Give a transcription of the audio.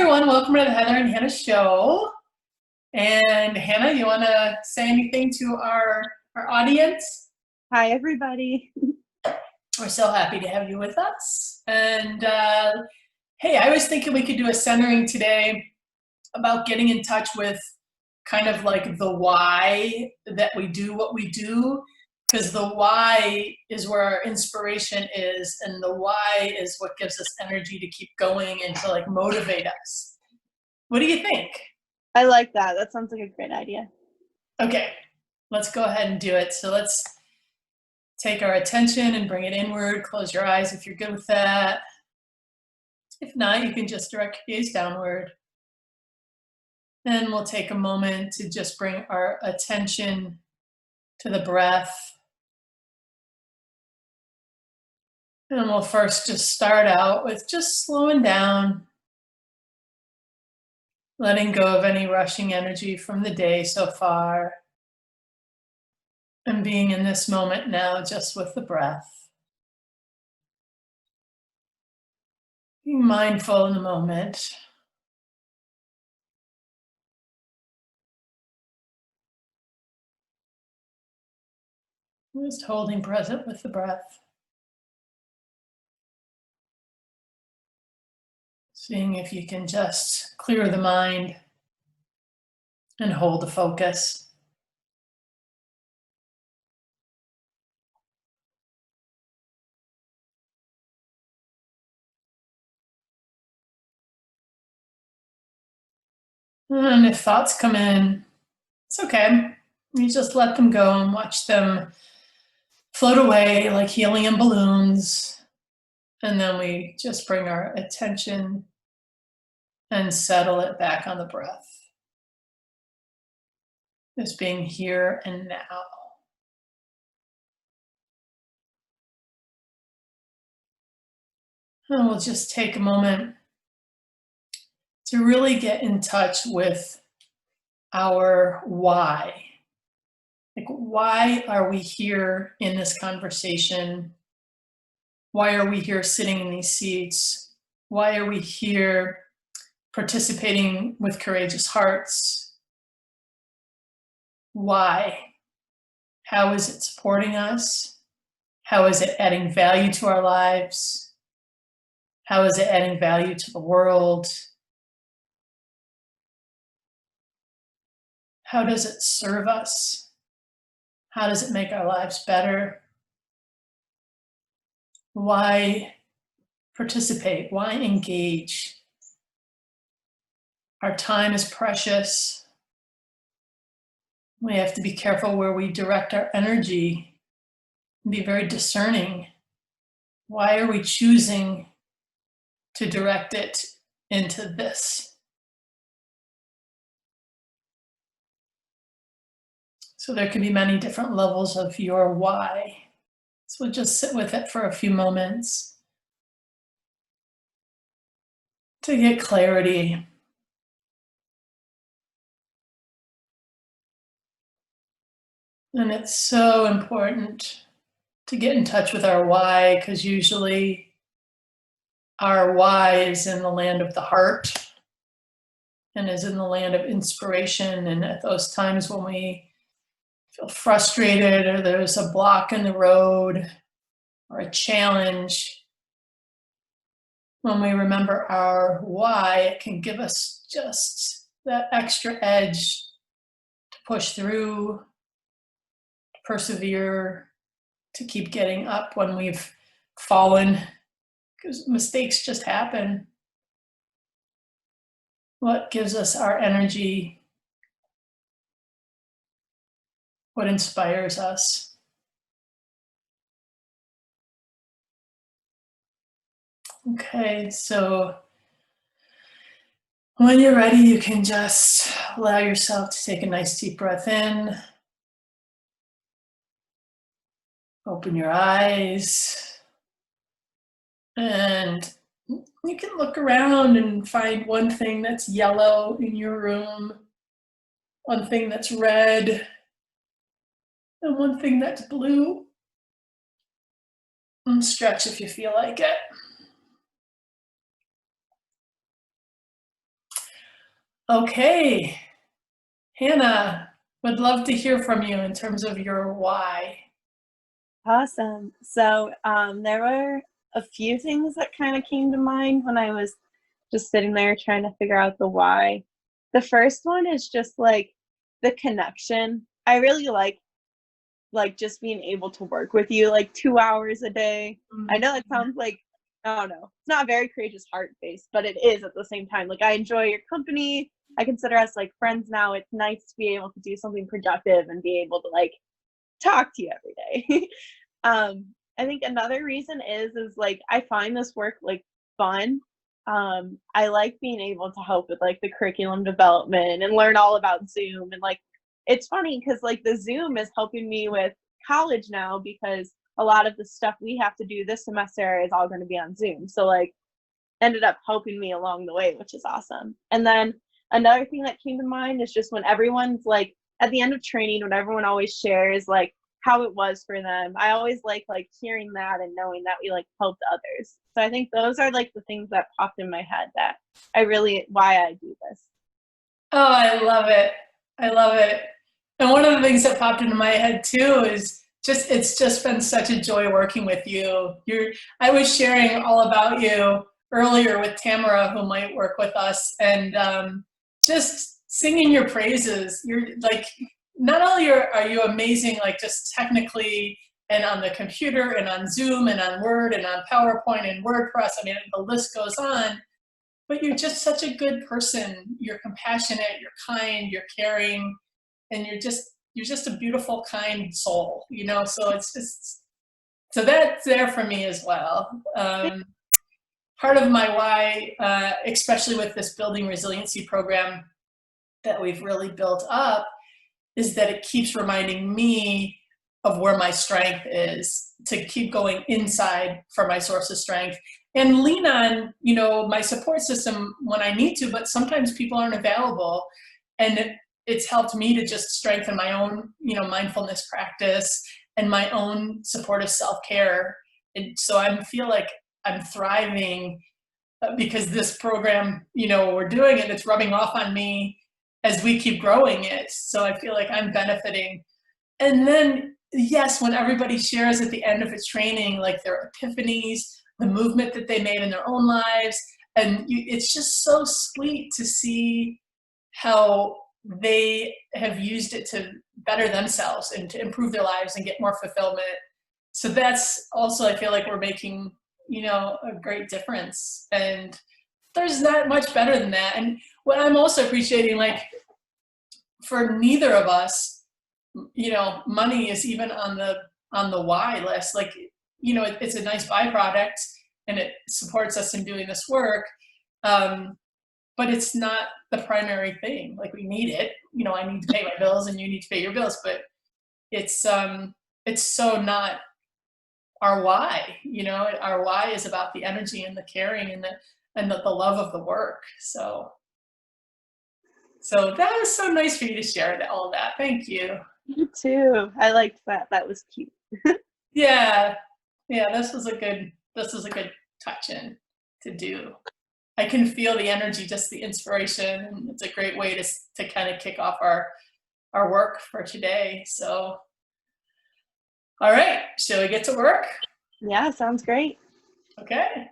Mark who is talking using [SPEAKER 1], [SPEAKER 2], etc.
[SPEAKER 1] everyone. Welcome to the Heather and Hannah show. And Hannah, you want to say anything to our audience?
[SPEAKER 2] Hi, everybody.
[SPEAKER 1] We're so happy to have you with us. And hey, I was thinking we could do a centering today about getting in touch with kind of like the why that we do what we do, because the why is where our inspiration is, and the why is what gives us energy to keep going and to like motivate us. What do you think?
[SPEAKER 2] I like that. That sounds like a great idea.
[SPEAKER 1] Okay, let's go ahead and do it. So let's take our attention and bring it inward. Close your eyes if you're good with that. If not, you can just direct your gaze downward. Then we'll take a moment to just bring our attention to the breath. And we'll first just start out with just slowing down, letting go of any rushing energy from the day so far, and being in this moment now just with the breath. Being mindful in the moment. Just holding present with the breath. Seeing if you can just clear the mind and hold the focus. And if thoughts come in, it's okay. You just let them go and watch them float away like helium balloons. And then we just bring our attention and settle it back on the breath. Just being here and now. And we'll just take a moment to really get in touch with our why. Like, why are we here in this conversation? Why are we here sitting in these seats? Why are we here participating with courageous hearts? Why? How is it supporting us? How is it adding value to our lives? How is it adding value to the world? How does it serve us? How does it make our lives better? Why participate? Why engage? Our time is precious. We have to be careful where we direct our energy and be very discerning. Why are we choosing to direct it into this? So there can be many different levels of your why. So we'll just sit with it for a few moments to get clarity. And it's so important to get in touch with our why, because usually our why is in the land of the heart and is in the land of inspiration. And at those times when we feel frustrated or there's a block in the road or a challenge, when we remember our why, it can give us just that extra edge to push through, to persevere, to keep getting up when we've fallen, because mistakes just happen. What gives us our energy? What inspires us? Okay, so when you're ready, you can just allow yourself to take a nice deep breath in. Open your eyes. And you can look around and find one thing that's yellow in your room, one thing that's red, and one thing that's blue. And stretch if you feel like it. Okay, Hannah, would love to hear from you in terms of your why.
[SPEAKER 2] Awesome. So there were a few things that kind of came to mind when I was just sitting there trying to figure out the why. The first one is just like the connection. I really like just being able to work with you like 2 hours a day. I know it sounds like, I don't know, it's not very courageous heart based, but it is at the same time. Like I enjoy your company. I consider us like friends now. It's nice to be able to do something productive and be able to like talk to you every day. I think another reason is like I find this work like fun. I like being able to help with like the curriculum development and learn all about Zoom, and like it's funny because like the Zoom is helping me with college now because a lot of the stuff we have to do this semester is all going to be on Zoom. So like ended up helping me along the way, which is awesome. And then another thing that came to mind is just when everyone's like at the end of training, when everyone always shares like how it was for them. I always like hearing that and knowing that we like helped others. So I think those are like the things that popped in my head that I really why I do this.
[SPEAKER 1] Oh, I love it. I love it. And one of the things that popped into my head too is just it's just been such a joy working with you. I was sharing all about you earlier with Tamara, who might work with us, and just singing your praises. You're like not only are you amazing, like just technically and on the computer and on Zoom and on Word and on PowerPoint and WordPress. I mean, the list goes on. But you're just such a good person. You're compassionate, you're kind, you're caring, and you're just a beautiful, kind soul, you know? So it's just, so that's there for me as well. Part of my why, especially with this building resiliency program that we've really built up, is that it keeps reminding me of where my strength is, to keep going inside for my source of strength and lean on, my support system when I need to, but sometimes people aren't available. And it's helped me to just strengthen my own, mindfulness practice and my own supportive self-care. And so I feel like I'm thriving because this program, we're doing it, it's rubbing off on me as we keep growing it. So I feel like I'm benefiting. And then, yes, when everybody shares at the end of its training, like their epiphanies, the movement that they made in their own lives, and it's just so sweet to see how they have used it to better themselves and to improve their lives and get more fulfillment. So that's also, I feel like we're making, a great difference. And there's not much better than that. And what I'm also appreciating, like, for neither of us, money is even on the why list. Like, it's a nice byproduct and it supports us in doing this work. But it's not the primary thing. Like, we need it. I need to pay my bills and you need to pay your bills, but it's so not our why. Our why is about the energy and the caring and the love of the work. So that was so nice for you to share all of that. Thank you.
[SPEAKER 2] You too. I liked that. That was cute.
[SPEAKER 1] Yeah. Yeah, this was a good touch in to do. I can feel the energy, just the inspiration, and it's a great way to kind of kick off our work for today. So, all right, shall we get to work?
[SPEAKER 2] Yeah, sounds great.
[SPEAKER 1] Okay.